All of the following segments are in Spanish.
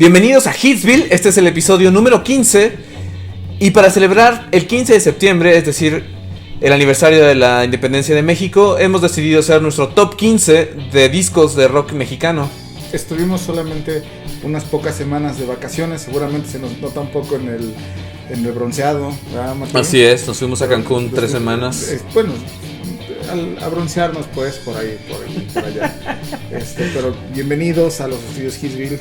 Bienvenidos a Hitsville, este es el episodio número 15. Y para celebrar el 15 de septiembre, es decir, el aniversario de la independencia de México, hemos decidido hacer nuestro top 15 de discos de rock mexicano. Estuvimos solamente unas pocas semanas de vacaciones, seguramente se nos nota un poco en el bronceado, ¿verdad, Martín? Así es, nos fuimos a Cancún 3 semanas. Bueno, a broncearnos pues por allá. Pero bienvenidos a los estudios Hitsville.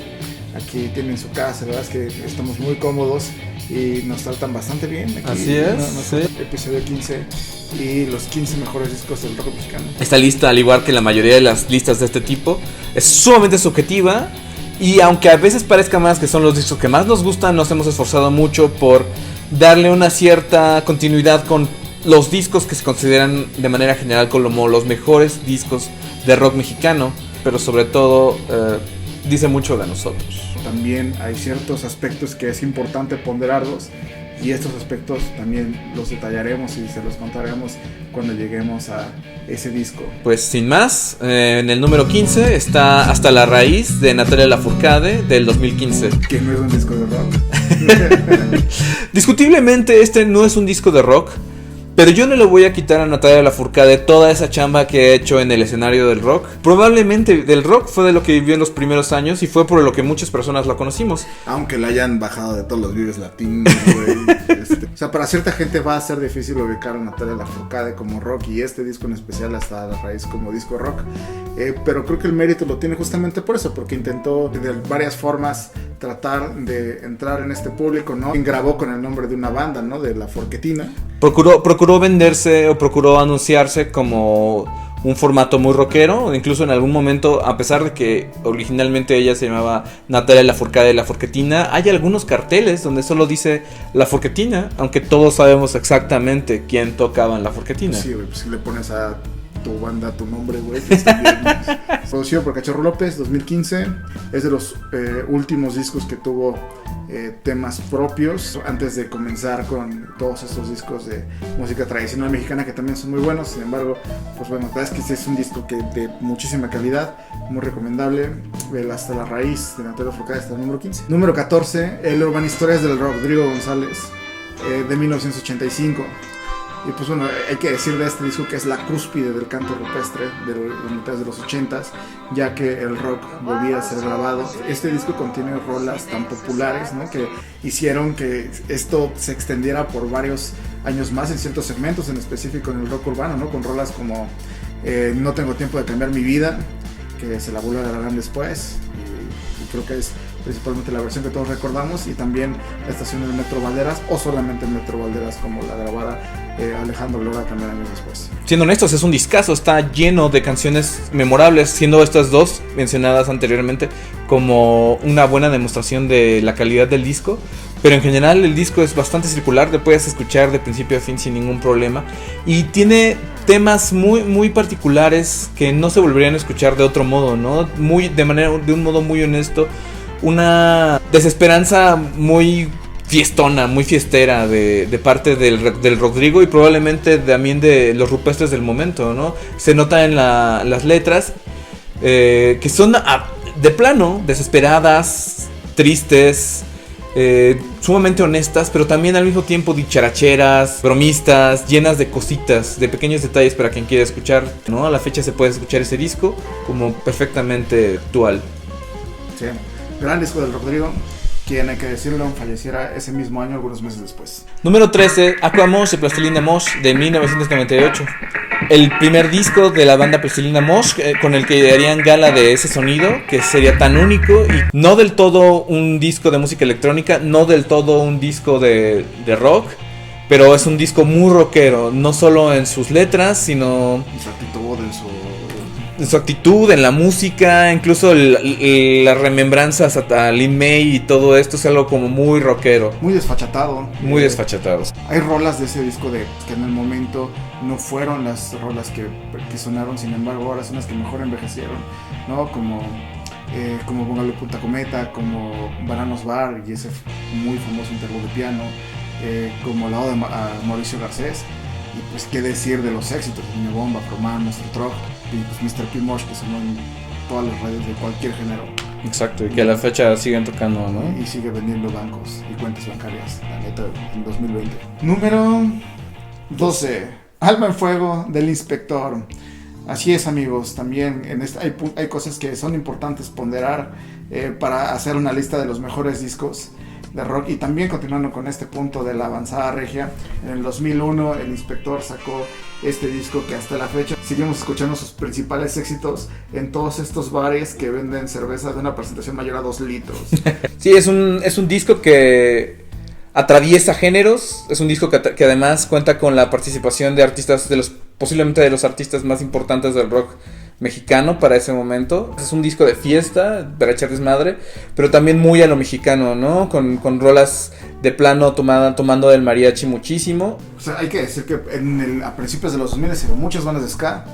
Aquí tienen su casa, la verdad es que estamos muy cómodos y nos tratan bastante bien. Aquí, así es, sí. Episodio 15 y los 15 mejores discos del rock mexicano. Esta lista, al igual que la mayoría de las listas de este tipo, es sumamente subjetiva. Y aunque a veces parezca más que son los discos que más nos gustan, nos hemos esforzado mucho por darle una cierta continuidad con los discos que se consideran de manera general como los mejores discos de rock mexicano. Pero sobre todo dice mucho de nosotros. También hay ciertos aspectos que es importante ponderarlos, y estos aspectos también los detallaremos y se los contaremos cuando lleguemos a ese disco. Pues sin más, en el número 15 está Hasta la Raíz de Natalia Lafourcade del 2015. Que no es un disco de rock. Discutiblemente este no es un disco de rock, pero yo no le voy a quitar a Natalia Lafourcade toda esa chamba que ha hecho en el escenario del rock. Probablemente del rock fue de lo que vivió en los primeros años y fue por lo que muchas personas la conocimos. Aunque la hayan bajado de todos los videos latinos, güey. O sea, para cierta gente va a ser difícil ubicar a Natalia Lafourcade como rock, y este disco en especial Hasta la Raíz como disco rock. Pero creo que el mérito lo tiene justamente por eso, porque intentó de varias formas tratar de entrar en este público, ¿no? Grabó con el nombre de una banda, ¿no? De La Forquetina. Procuró venderse o procuró anunciarse como un formato muy rockero. Incluso en algún momento, a pesar de que originalmente ella se llamaba Natalia Lafourcade de La Forquetina, hay algunos carteles donde solo dice La Forquetina, aunque todos sabemos exactamente quién tocaba en La Forquetina. Sí, güey, pues si le pones a tu banda tu nombre, güey, que está bien. Producido por Cachorro López, 2015. Es de los últimos discos que tuvo temas propios antes de comenzar con todos estos discos de música tradicional mexicana, que también son muy buenos. Sin embargo, pues bueno, la verdad es que es un disco que de muchísima calidad, muy recomendable. El Hasta la Raíz de Natalia Lafourcade está en el número 15. Número 14, El Urban Historias del Rodrigo González, de 1985. Y pues bueno, hay que decir de este disco que es la cúspide del canto rupestre de los mitades de los 80s, ya que el rock volvía a ser grabado. Este disco contiene rolas tan populares, ¿no?, que hicieron que esto se extendiera por varios años más en ciertos segmentos, en específico en el rock urbano, ¿no?, con rolas como No tengo tiempo de cambiar mi vida, que se la vuelve a grabar después, y creo que es principalmente la versión que todos recordamos, y también la estación del Metro Valderas, o solamente el Metro Valderas como la grabara Alejandro Lora también años después. Siendo honestos, es un discazo, está lleno de canciones memorables, siendo estas dos mencionadas anteriormente como una buena demostración de la calidad del disco. Pero en general el disco es bastante circular, te puedes escuchar de principio a fin sin ningún problema, y tiene temas muy, muy particulares que no se volverían a escuchar de otro modo, ¿no? De un modo muy honesto, una desesperanza muy fiestona, muy fiestera de parte del Rodrigo, y probablemente también de los rupestres del momento, ¿no? Se nota en las letras que son de plano desesperadas, tristes, sumamente honestas, pero también al mismo tiempo dicharacheras, bromistas, llenas de cositas, de pequeños detalles para quien quiera escuchar, ¿no? A la fecha se puede escuchar ese disco como perfectamente actual. Sí, gran disco del Rodrigo, quien, hay que decirlo, falleciera ese mismo año, algunos meses después. Número 13, Aquamosh de Plastilina Mosh de 1998. El primer disco de la banda Plastilina Mosh, con el que darían gala de ese sonido que sería tan único, y no del todo un disco de música electrónica, no del todo un disco de rock, pero es un disco muy rockero, no solo en sus letras, sino en su actitud, en su actitud, en la música, incluso las remembranzas a Lin May y todo esto es algo como muy rockero. Muy desfachatado. Muy desfachatados. Hay rolas de ese disco que en el momento no fueron las rolas que sonaron, sin embargo ahora son las que mejor envejecieron, ¿no? Como Póngale Punta Cometa, como Bananos Bar y ese muy famoso intervalo de piano, como la oda a Mauricio Garcés. Y pues qué decir de los éxitos, Niño Bomba, Froman, Monster Truck y pues Mr. P. Mosh, que sonó en todas las radios de cualquier género Exacto, y que a la fecha siguen tocando, ¿no? Y sigue vendiendo bancos y cuentas bancarias, la neta, en 2020. Número 12. Alma en Fuego del Inspector. Así es, amigos, también hay cosas que son importantes ponderar para hacer una lista de los mejores discos de rock. Y también continuando con este punto de la avanzada regia, en el 2001 el Inspector sacó este disco que hasta la fecha seguimos escuchando sus principales éxitos en todos estos bares que venden cerveza de una presentación mayor a 2 litros. Sí, es un disco que atraviesa géneros, es un disco que además cuenta con la participación de artistas, posiblemente de los artistas más importantes del rock mexicano para ese momento. Es un disco de fiesta, para echar desmadre, pero también muy a lo mexicano, ¿no? Con rolas de plano tomando del mariachi muchísimo. O sea, hay que decir que a principios de los 2000 se ven muchas bandas de ska,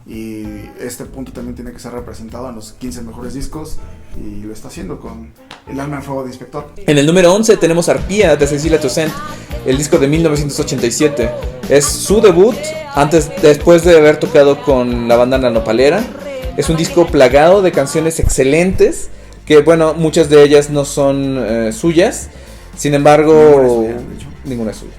y este punto también tiene que ser representado en los 15 mejores discos, y lo está haciendo con El Alma en Fuego de Inspector. En el número 11 tenemos Arpía de Cecilia Toussaint, el disco de 1987. Es su debut después de haber tocado con la banda Nanopalera. Es un disco plagado de canciones excelentes, que bueno, muchas de ellas no son suyas, sin embargo ninguna es suya.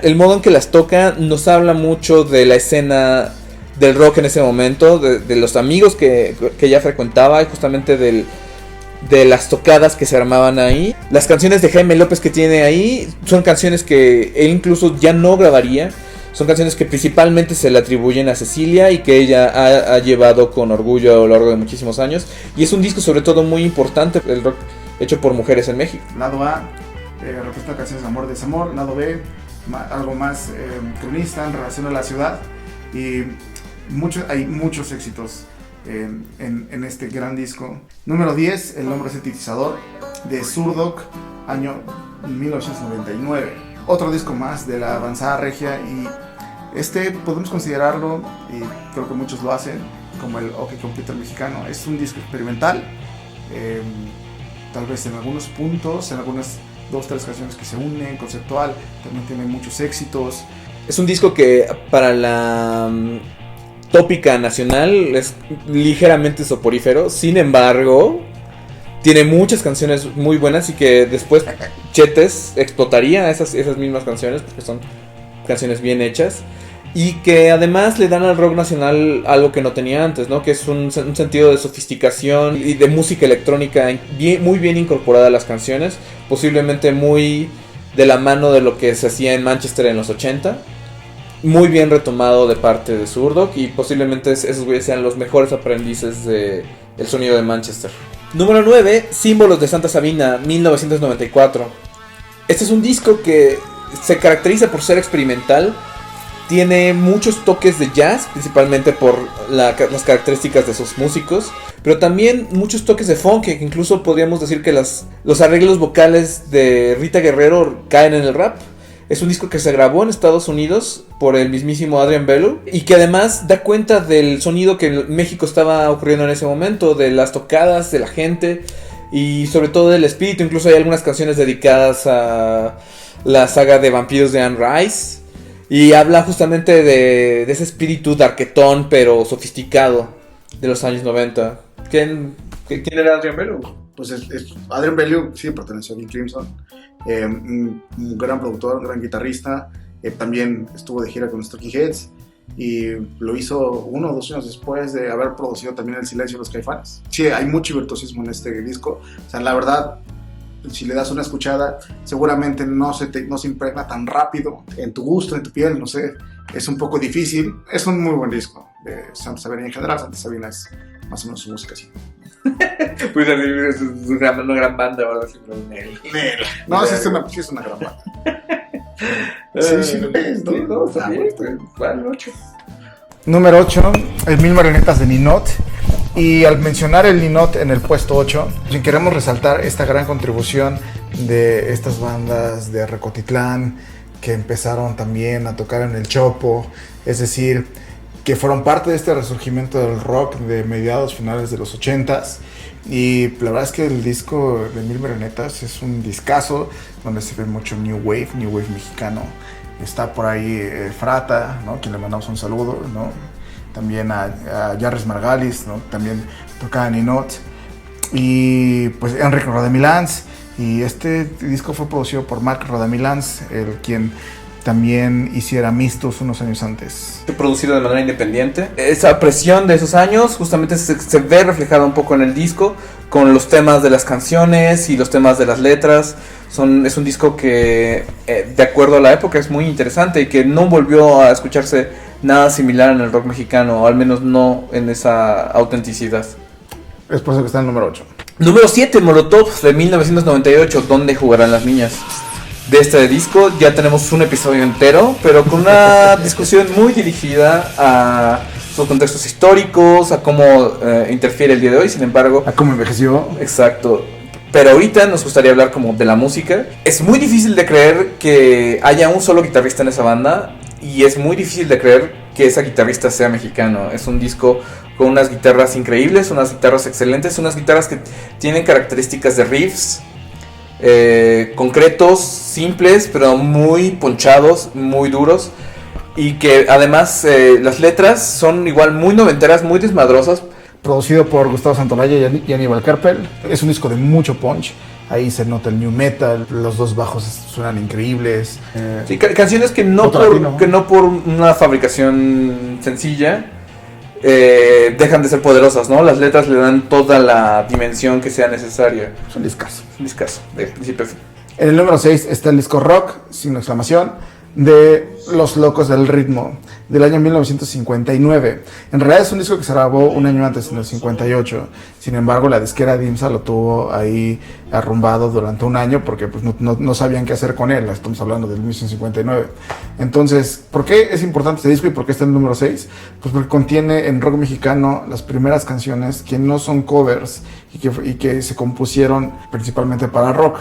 El modo en que las toca nos habla mucho de la escena del rock en ese momento, de los amigos que ella frecuentaba, y justamente de las tocadas que se armaban ahí. Las canciones de Jaime López que tiene ahí son canciones que él incluso ya no grabaría. Son canciones que principalmente se le atribuyen a Cecilia y que ella ha llevado con orgullo a lo largo de muchísimos años. Y es un disco sobre todo muy importante, el rock hecho por mujeres en México. Lado A representa canciones de amor, desamor. Lado B, algo más cronista en relación a la ciudad. Y hay muchos éxitos en este gran disco. Número 10, El Hombre Sintetizador de Zurdok, año 1999. Otro disco más de la avanzada regia, y podemos considerarlo, y creo que muchos lo hacen, como el OK Computer mexicano. Es un disco experimental, tal vez en algunos puntos, en algunas 2-3 canciones que se unen, conceptual, también tiene muchos éxitos. Es un disco que para la tópica nacional es ligeramente soporífero, sin embargo tiene muchas canciones muy buenas, y que después Chetes explotaría esas mismas canciones porque son canciones bien hechas, y que además le dan al rock nacional algo que no tenía antes, ¿no? Que es un sentido de sofisticación y de música electrónica muy bien incorporada a las canciones, posiblemente muy de la mano de lo que se hacía en Manchester en los 80. Muy bien retomado de parte de Zurdok, y posiblemente esos güeyes sean los mejores aprendices del sonido de Manchester. Número 9, Símbolos de Santa Sabina, 1994. Este es un disco que se caracteriza por ser experimental. Tiene muchos toques de jazz, principalmente por las características de sus músicos, pero también muchos toques de funk, que incluso podríamos decir que los arreglos vocales de Rita Guerrero caen en el rap. Es un disco que se grabó en Estados Unidos por el mismísimo Adrian Belew, y que además da cuenta del sonido que en México estaba ocurriendo en ese momento, de las tocadas, de la gente y sobre todo del espíritu. Incluso hay algunas canciones dedicadas a la saga de vampiros de Anne Rice, y habla justamente de ese espíritu darketón pero sofisticado de los años 90. ¿Quién era Adrian Belew? Pues Adrian Belew sí perteneció a King Crimson. Un gran productor, un gran guitarrista. También estuvo de gira con los Talking Heads, y lo hizo 1 o 2 años después de haber producido también El Silencio de los Caifanes. Sí, hay mucho virtuosismo en este disco. O sea, la verdad, si le das una escuchada, seguramente no se impregna tan rápido en tu gusto, en tu piel, no sé. Es un poco difícil. Es un muy buen disco de Santa Sabina en general. Santa Sabina es más o menos su música así. Pues es una gran banda o algo así. No, sí es una gran banda. Sí lo es, ¿no? Sí, no, está bien. ¿Cuál? 8. Número 8, el Mil Marionetas de Ninot. Y al mencionar el Ninot en el puesto 8, queremos resaltar esta gran contribución de estas bandas de Recotitlán, que empezaron también a tocar en el Chopo, es decir, que fueron parte de este resurgimiento del rock de mediados finales de los 80s. Y la verdad es que el disco de Mil Marionetas es un discazo donde se ve mucho New Wave mexicano. Está por ahí Frata, ¿no? Quien le mandamos un saludo, ¿no? También a Jarres Margalis, ¿no? También tocaba Ninot. y pues Enric Rodamilans. Y este disco fue producido por Marc Rodamilans, el quien también hiciera Mistus unos años antes. Producido de manera independiente. Esa presión de esos años justamente se ve reflejada un poco en el disco, con los temas de las canciones y los temas de las letras. Es un disco que, de acuerdo a la época, es muy interesante y que no volvió a escucharse nada similar en el rock mexicano, o al menos no en esa autenticidad. Es por eso que está en el número 8. Número 7, Molotov, de 1998, ¿Dónde jugarán las niñas? De este disco ya tenemos un episodio entero, pero con una discusión muy dirigida a sus contextos históricos, a cómo interfiere el día de hoy. Sin embargo, a cómo envejeció. Exacto. Pero ahorita nos gustaría hablar como de la música. Es muy difícil de creer que haya un solo guitarrista en esa banda, y es muy difícil de creer que ese guitarrista sea mexicano. Es un disco con unas guitarras increíbles, unas guitarras excelentes, unas guitarras que tienen características de riffs concretos, simples, pero muy ponchados, muy duros, y que además las letras son igual muy noventeras, muy desmadrosas. Producido por Gustavo Santaolalla y Aníbal Kerpel. Es un disco de mucho punch. Ahí se nota el new metal, los dos bajos suenan increíbles. Sí, canciones que no por una fabricación sencilla dejan de ser poderosas, ¿no? Las letras le dan toda la dimensión que sea necesaria. Es un discazo. Un discazo, de principio a fin. En el número 6 está el disco Rock, signo de exclamación, de Los Locos del Ritmo, del año 1959. En realidad es un disco que se grabó un año antes, en el 58. Sin embargo, la disquera Dimsa lo tuvo ahí arrumbado durante un año porque pues, no sabían qué hacer con él. Estamos hablando del 1959. Entonces, ¿por qué es importante este disco y por qué está en el número 6? Pues porque contiene en rock mexicano las primeras canciones que no son covers y que se compusieron principalmente para rock.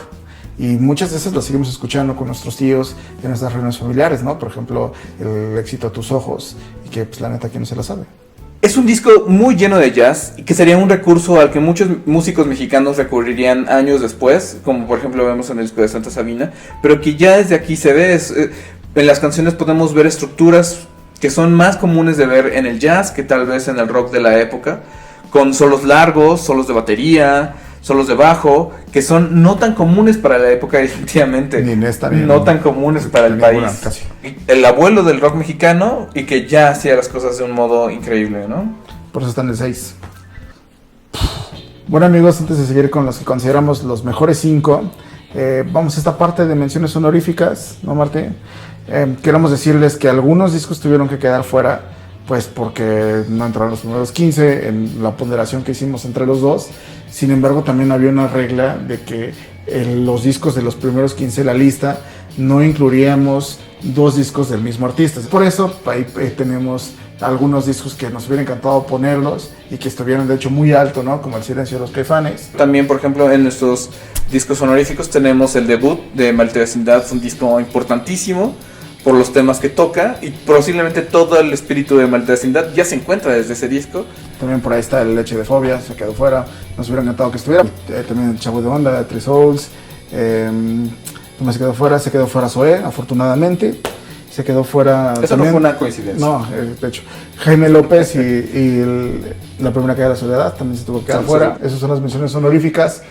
Y muchas de esas las seguimos escuchando con nuestros tíos en nuestras reuniones familiares, ¿no? Por ejemplo, el éxito a tus ojos, y que pues la neta aquí no se la sabe. Es un disco muy lleno de jazz y que sería un recurso al que muchos músicos mexicanos recurrirían años después, como por ejemplo vemos en el disco de Santa Sabina, pero que ya desde aquí se ve. En las canciones podemos ver estructuras que son más comunes de ver en el jazz que tal vez en el rock de la época, con solos largos, solos de batería, solos de bajo, que son no tan comunes para la época, definitivamente. Ni en esta, ni no tan comunes para el ninguna, país. casi. El abuelo del rock mexicano, y que ya hacía las cosas de un modo increíble, ¿no? Por eso está en el 6. Bueno, amigos, antes de seguir con los que consideramos los mejores 5, vamos a esta parte de menciones honoríficas, ¿no, Martín? Queremos decirles que algunos discos tuvieron que quedar fuera, pues porque no entraron los primeros 15 en la ponderación que hicimos entre los dos. Sin embargo, también había una regla de que los discos de los primeros 15 de la lista no incluiríamos dos discos del mismo artista. Por eso ahí tenemos algunos discos que nos hubiera encantado ponerlos y que estuvieran de hecho muy alto, ¿no? Como El Silencio de los Caifanes. También, por ejemplo, en nuestros discos honoríficos tenemos el debut de Maldita Vecindad, un disco importantísimo por los temas que toca, y posiblemente todo el espíritu de Maldita Vecindad ya se encuentra desde ese disco. También por ahí está el Leche de Fobia, se quedó fuera, nos hubiera encantado que estuviera. También el Chavo de Onda, Three Souls, se quedó fuera Zoé, afortunadamente. Se quedó fuera. Eso también, no fue una coincidencia. No, de hecho. Jaime López y La Primera Caída de la Soledad también se tuvo que quedar fuera. Esas son las menciones honoríficas.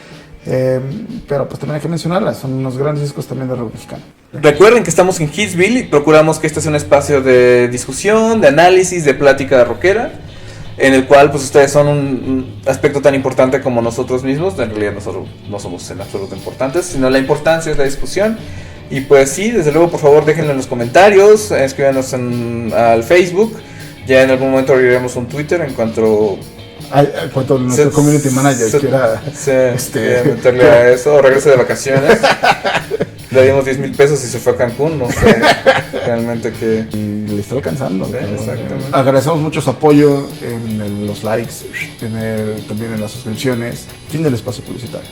Pero pues también hay que mencionarlas, son unos grandes discos también de rock mexicano. Recuerden que estamos en Hitsville y procuramos que este sea un espacio de discusión, de análisis, de plática rockera, en el cual pues ustedes son un aspecto tan importante como nosotros mismos. En realidad nosotros no somos en absoluto importantes, sino la importancia es la discusión. Y pues sí, desde luego, por favor, déjenlo en los comentarios, escríbanos al Facebook. Ya en algún momento abriremos un Twitter en cuanto nuestro community manager quiera meterle a eso, o regrese de vacaciones. Le dimos 10,000 pesos y se fue a Cancún, no sé realmente que... Y le está alcanzando. Sí, exactamente. Agradecemos mucho su apoyo en los likes, también en las suscripciones. Fin del espacio publicitario.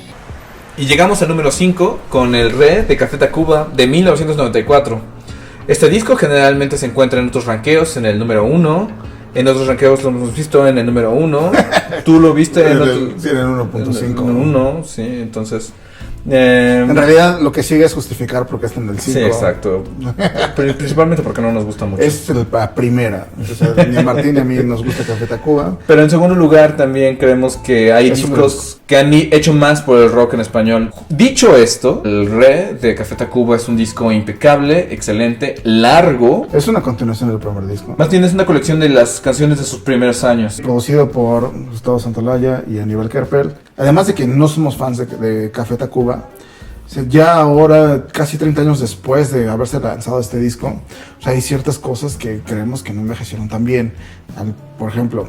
Y llegamos al número 5 con El Re de Café Tacuba de 1994. Este disco generalmente se encuentra en otros rankeos en el número 1. En otros rankeos lo hemos visto en el número 1. Tú lo viste en el 1.5. En 1, sí, entonces... en realidad lo que sigue es justificar porque está en el 5. Sí, exacto. Principalmente porque no nos gusta mucho. Es la primera. O sea, ni a Martín ni a mí nos gusta Café Tacuba. Pero en segundo lugar también creemos que hay discos que han hecho más por el rock en español. Dicho esto, el Re de Café Tacuba es un disco impecable, excelente, largo. Es una continuación del primer disco. Más bien es una colección de las canciones de sus primeros años. Producido por Gustavo Santaolalla y Aníbal Kerpel. Además de que no somos fans de Café Tacuba, o sea, ya ahora, casi 30 años después de haberse lanzado este disco, o sea, hay ciertas cosas que creemos que no envejecieron tan bien. Por ejemplo,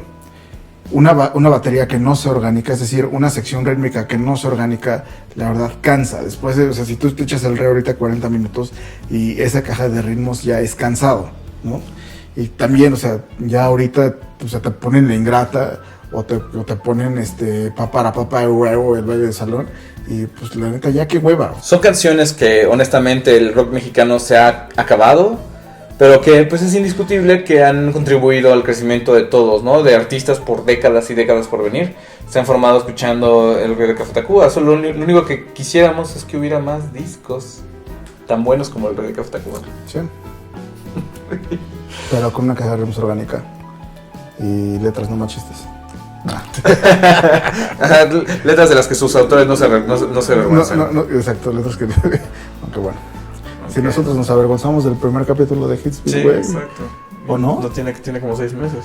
una batería que no sea orgánica, es decir, una sección rítmica que no sea orgánica, la verdad cansa. Después de, o sea, si tú te echas el Re ahorita 40 minutos y esa caja de ritmos ya es cansado, ¿no? Y también, o sea, ya ahorita, o sea, te ponen la Ingrata o te ponen papá de huevo, el baile de salón, y pues la neta ya qué hueva. Son canciones que honestamente el rock mexicano se ha acabado, pero que pues es indiscutible que han contribuido al crecimiento de todos, ¿no? De artistas por décadas y décadas por venir. Se han formado escuchando el Re de Café Tacuba. Solo lo único que quisiéramos es que hubiera más discos tan buenos como el Re de Café Tacuba. Sí. Pero con una caja de ritmos orgánica y letras no machistas. Letras de las que sus autores no se avergüenzan. No, exacto, letras que... Aunque bueno. Okay. Si nosotros nos avergonzamos del primer capítulo de Hitsbeat, sí, güey. Exacto. ¿O no? Tiene como 6 meses.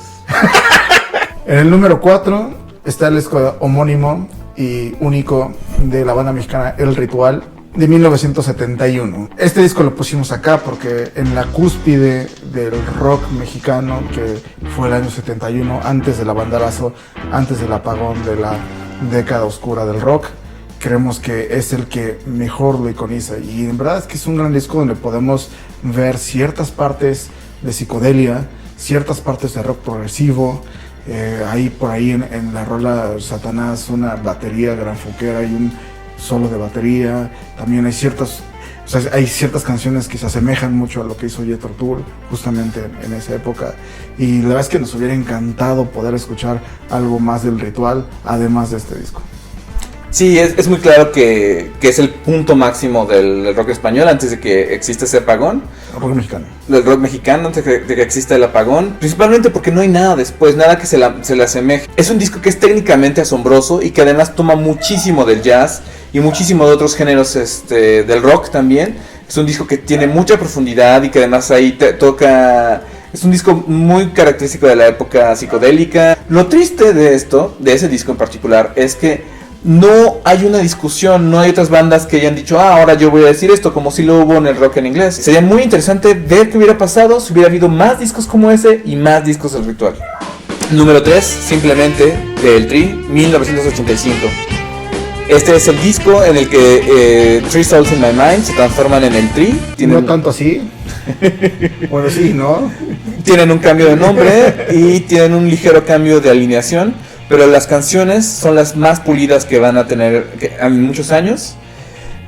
En el número 4 está el disco homónimo y único de la banda mexicana El Ritual, de 1971. Este disco lo pusimos acá porque en la cúspide del rock mexicano, que fue el año 71, antes del banderazo, antes del apagón de la década oscura del rock, creemos que es el que mejor lo iconiza. Y en verdad es que es un gran disco donde podemos ver ciertas partes de psicodelia, ciertas partes de rock progresivo. Hay por ahí en la rola Satanás una batería gran funkera y un solo de batería. También hay ciertas canciones que se asemejan mucho a lo que hizo Jethro Tull justamente en esa época, y la verdad es que nos hubiera encantado poder escuchar algo más del Ritual además de este disco. Sí, es muy claro que es el punto máximo del rock español antes de que exista ese apagón. El rock mexicano. Del rock mexicano antes de que exista el apagón. Principalmente porque no hay nada después, nada que se le asemeje. Es un disco que es técnicamente asombroso y que además toma muchísimo del jazz y muchísimo de otros géneros del rock también. Es un disco que tiene mucha profundidad y que además ahí toca... Es un disco muy característico de la época psicodélica. Lo triste de ese disco en particular, es que no hay una discusión, no hay otras bandas que hayan dicho, ahora yo voy a decir esto, como si lo hubo en el rock en inglés. Sería muy interesante ver qué hubiera pasado si hubiera habido más discos como ese y más discos del Ritual. Número 3, simplemente, del Tri, 1985. Este es el disco en el que Three Souls in My Mind se transforman en el Tri. No tanto así. Bueno, sí, ¿no? Tienen un cambio de nombre y tienen un ligero cambio de alineación, pero las canciones son las más pulidas que van a tener en muchos años.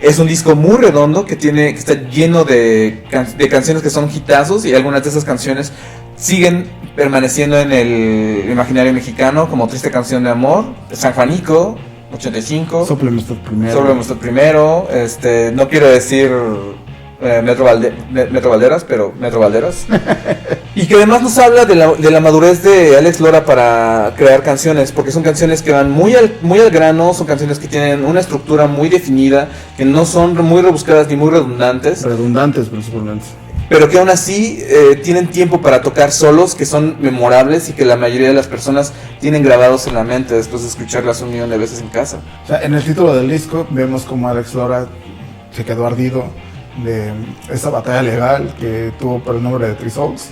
Es un disco muy redondo que está lleno de canciones que son hitazos, y algunas de esas canciones siguen permaneciendo en el imaginario mexicano, como Triste Canción de Amor, San Juanico, 85, Sópleme usted primero, no quiero decir Metro Valderas, pero Metro Valderas. Y que además nos habla de la madurez de Alex Lora para crear canciones, porque son canciones que van muy al grano, son canciones que tienen una estructura muy definida, que no son muy rebuscadas ni muy redundantes. Redundantes principalmente. Pero que aún así tienen tiempo para tocar solos que son memorables y que la mayoría de las personas tienen grabados en la mente después de escucharlas 1,000,000 de veces en casa. O sea, en el título del disco vemos como Alex Lora se quedó ardido de esa batalla legal que tuvo por el nombre de Three Souls.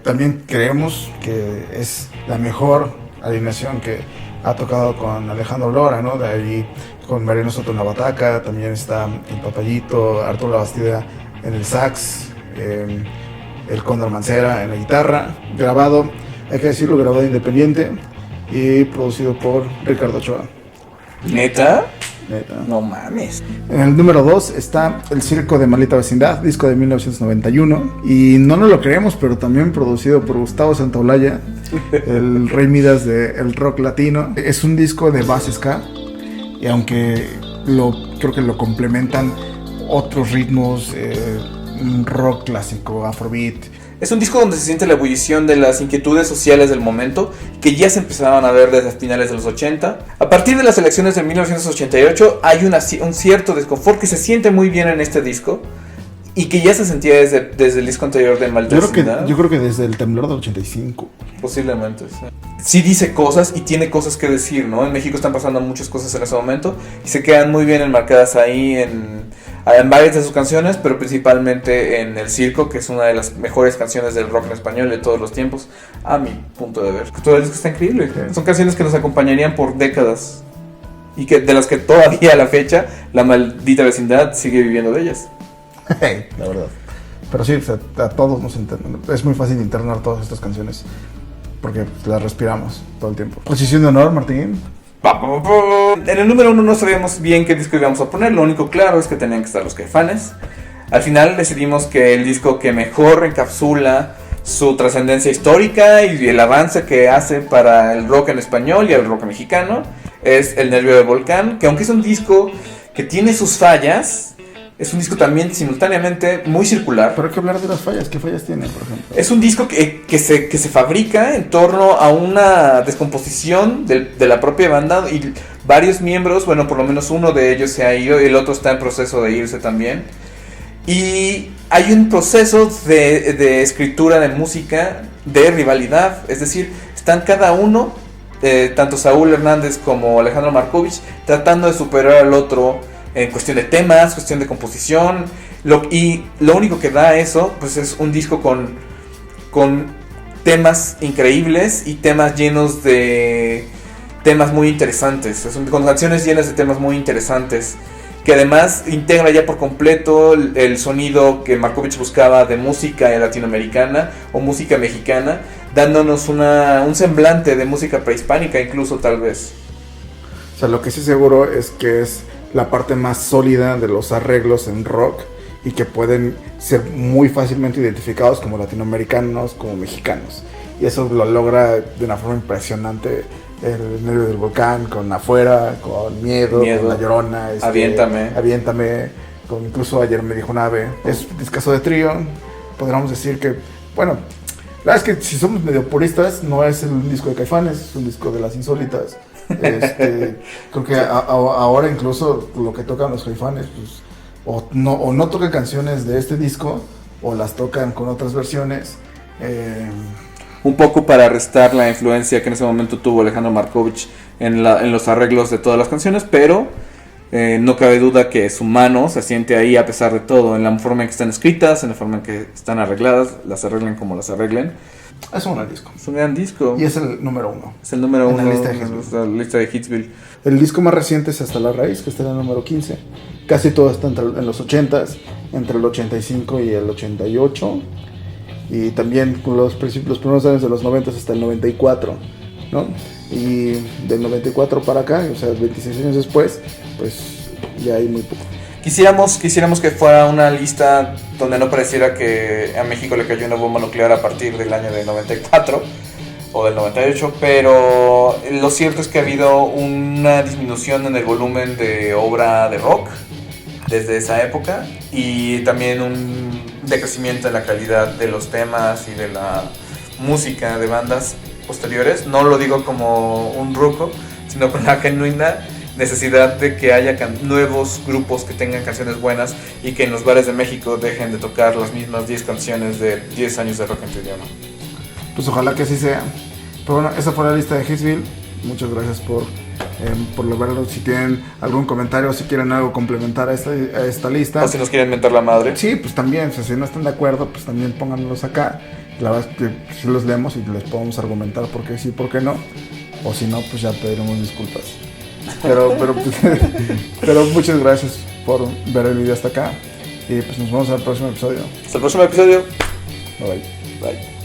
También creemos que es la mejor alineación que ha tocado con Alejandro Lora, ¿no? De ahí con Mariano Soto en la bataca, también está el Papayito, Arturo Labastida en el sax, el Cóndor Mancera en la guitarra. Grabado, hay que decirlo, grabado independiente y producido por Ricardo Ochoa. ¿Neta? No mames. En el número 2 está El Circo de Maldita Vecindad, disco de 1991. Y no nos lo creemos, pero también producido por Gustavo Santaolalla, el rey Midas del rock latino. Es un disco de base ska, y aunque creo que lo complementan otros ritmos, rock clásico, afrobeat. Es un disco donde se siente la ebullición de las inquietudes sociales del momento, que ya se empezaban a ver desde finales de los 80. A partir de las elecciones de 1988 hay un cierto desconfort que se siente muy bien en este disco, y que ya se sentía desde el disco anterior de Maldita Vecindad. Yo creo que desde el temblor del 85. Posiblemente, sí. Sí dice cosas y tiene cosas que decir, ¿no? En México están pasando muchas cosas en ese momento y se quedan muy bien enmarcadas ahí en varias de sus canciones, pero principalmente en El Circo, que es una de las mejores canciones del rock en español de todos los tiempos, a mi punto de ver. Todo el disco está increíble. Sí. Son canciones que nos acompañarían por décadas y que de las que todavía a la fecha la Maldita Vecindad sigue viviendo de ellas. La verdad. Pero sí, a todos es muy fácil internar todas estas canciones porque las respiramos todo el tiempo. Posición de honor, Martín. En el número 1 no sabíamos bien qué disco íbamos a poner. Lo único claro es que tenían que estar Los Caifanes. Al final decidimos que el disco que mejor encapsula su trascendencia histórica y el avance que hace para el rock en español y el rock mexicano es El Nervio del Volcán, que aunque es un disco que tiene sus fallas, es un disco también simultáneamente muy circular. Pero hay que hablar de las fallas. ¿Qué fallas tiene, por ejemplo? Es un disco que se fabrica en torno a una descomposición de la propia banda, y varios miembros, bueno, por lo menos uno de ellos se ha ido y el otro está en proceso de irse también. Y hay un proceso de escritura de música, de rivalidad, es decir, están cada uno, tanto Saúl Hernández como Alejandro Markovich, tratando de superar al otro en cuestión de temas, cuestión de composición, y lo único que da eso, pues es un disco con temas increíbles y temas llenos de temas muy interesantes, con canciones llenas de temas muy interesantes, que además integra ya por completo el sonido que Markovich buscaba de música latinoamericana o música mexicana, dándonos un semblante de música prehispánica incluso, tal vez. O sea, lo que sí seguro es que es la parte más sólida de los arreglos en rock y que pueden ser muy fácilmente identificados como latinoamericanos, como mexicanos. Y eso lo logra de una forma impresionante El Nervio del Volcán, con Afuera, con Miedo. Con La Llorona, Aviéntame, con incluso Ayer me dijo un ave. Es un discazo de trío. Podríamos decir que, bueno, la verdad es que si somos medio puristas, no es un disco de Caifanes, es un disco de Las Insólitas. Creo que ahora incluso lo que tocan los Caifanes, pues, o no tocan canciones de este disco, o las tocan con otras versiones. Un poco para restar la influencia que en ese momento tuvo Alejandro Markovich en los arreglos de todas las canciones, pero no cabe duda que su mano se siente ahí a pesar de todo, en la forma en que están escritas, en la forma en que están arregladas, las arreglen como las arreglen. Es un gran disco. Es un gran disco. Y es el número 1. Es el número 1 en la lista de Hitsville. El disco más reciente es Hasta la Raíz, que está en el número 15. Casi todo está en los 80s, entre el 85 y el 88. Y también con los primeros años de los 90 hasta el 94, ¿no? Y del 94 para acá, o sea, 26 años después, pues ya hay muy poco. Quisiéramos que fuera una lista donde no pareciera que a México le cayó una bomba nuclear a partir del año del 94 o del 98, pero lo cierto es que ha habido una disminución en el volumen de obra de rock desde esa época, y también un decrecimiento en la calidad de los temas y de la música de bandas posteriores. No lo digo como un ruco, sino con la genuina necesidad de que haya nuevos grupos que tengan canciones buenas y que en los bares de México dejen de tocar las mismas 10 canciones de 10 años de rock en tu idioma. Pues ojalá que así sea. Pero bueno, esa fue la lista de Hitsville. Muchas gracias por verlo. Si tienen algún comentario o si quieren algo complementar a esta lista, o si nos quieren mentar la madre, sí, pues también, o sea, si no están de acuerdo, pues también pónganlos acá. La verdad es que sí los leemos y les podemos argumentar por qué sí, por qué no, o si no, pues ya pediremos disculpas. Pero muchas gracias por ver el video hasta acá, y pues nos vemos en el próximo episodio. Hasta el próximo episodio. Bye. Bye.